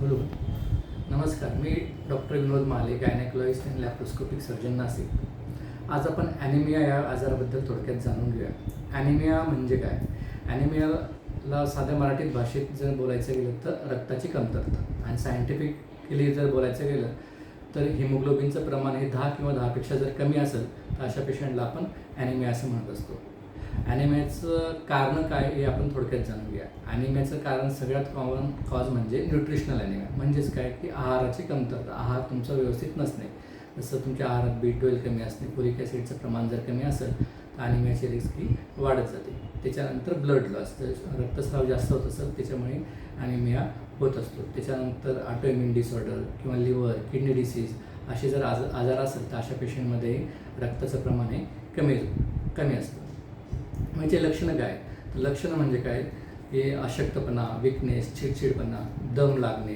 बरोबर. नमस्कार, मी डॉक्टर विनोद माले, गायनेकॉलॉजिस्ट आणि लॅप्रोस्कोपिक सर्जन, नाशिक. आज आपण ॲनिमिया या आजाराबद्दल थोडक्यात जाणून घेऊया. ॲनिमिया म्हणजे काय? ॲनिमियाला साध्या मराठीत भाषेत जर बोलायचं गेलं तर रक्ताची कमतरता, आणि सायंटिफिकली जर बोलायचं गेलं तर हिमोग्लोबिनचं प्रमाण हे 10 किंवा 10पेक्षा जर कमी असेल तर अशा पेशंटला आपण ॲनिमिया असं म्हणत असतो. ॲनिमियाचं कारण काय हे आपण थोडक्यात जाणून घ्या. ॲनिमियाचं कारण सगळ्यात कॉमन कॉज म्हणजे न्यूट्रिशनल ॲनिमिया. म्हणजेच काय की आहाराची कमतरता, आहार तुमचा व्यवस्थित नसणे. जसं तुमच्या आहारात B12 कमी असणे, फोलिक ॲसिडचं प्रमाण जर कमी असेल तर ॲनिमियाची रिस्क ही वाढत जाते. त्याच्यानंतर ब्लड लॉस, जर रक्तस्राव जास्त होत असेल त्याच्यामुळे ॲनिमिया होत असतो. त्याच्यानंतर ऑटोइम्युन डिसऑर्डर किंवा लिव्हर, किडनी डिसीज असे जर आजार असेल तर अशा पेशंटमध्ये रक्ताचं प्रमाण हे कमी असतं. म्हणजे लक्षणं काय? लक्षणं म्हणजे काय? हे अशक्तपणा, विकनेस, चिडचिडपणा, दम लागणे,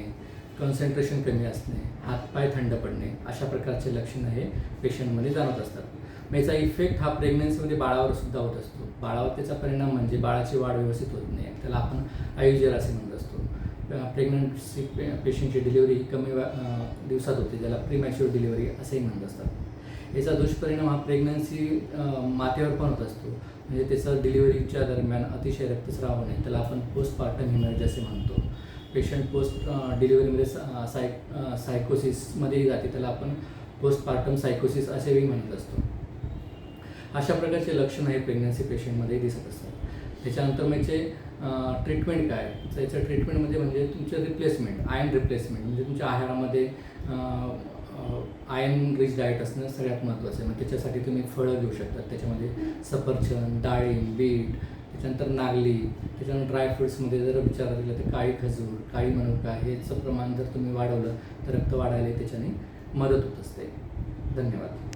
कॉन्सन्ट्रेशन कमी असणे, हातपाय थंड पडणे अशा प्रकारचे लक्षणं हे पेशंटमध्ये जाणवत असतात. मग याचा इफेक्ट हा प्रेग्नन्सीमध्ये बाळावर सुद्धा होत असतो. बाळावर त्याचा परिणाम म्हणजे बाळाची वाढ व्यवस्थित होत नाही, त्याला आपण आयुजर असे म्हणत असतो. प्रेग्नन्सी पेशंटची डिलिव्हरी कमी दिवसात होते, ज्याला प्रीमॅच्युअर डिलिव्हरी असेही म्हणत असतात. याचा दुष्परिणाम हा प्रेग्नन्सी मातेवर पण होत असतो. म्हणजे त्याचं डिलिव्हरीच्या दरम्यान अतिशय रक्तस्राव होणे, त्याला आपण पोस्टपार्टम हेमरेज असे म्हणतो. पेशंट पोस्ट डिलिव्हरीमध्ये सायकोसिसमध्येही जाते, त्याला आपण पोस्टपार्टम सायकोसिस असेही म्हणत असतो. अशा प्रकारचे लक्षणं हे प्रेग्नन्सी पेशंटमध्ये दिसत असतात. त्याच्यानंतर म्हणजे ट्रीटमेंट काय? तर याचं ट्रीटमेंटमध्ये म्हणजे तुमचं रिप्लेसमेंट, आयर्न रिप्लेसमेंट, म्हणजे तुमच्या आहारामध्ये आयर्न रिच डाएट असणं सगळ्यात महत्त्वाचं आहे. मग त्याच्यासाठी तुम्ही फळं घेऊ शकता. त्याच्यामध्ये सफरचंद, डाळिंब, बीट, त्याच्यानंतर नागली, त्याच्यानंतर ड्रायफ्रुट्समध्ये जर विचारायला गेलं तर काळी खजूर, काळी मनुका हेचं प्रमाण जर तुम्ही वाढवलं तर रक्त वाढायला त्याच्याने मदत होत असते. धन्यवाद.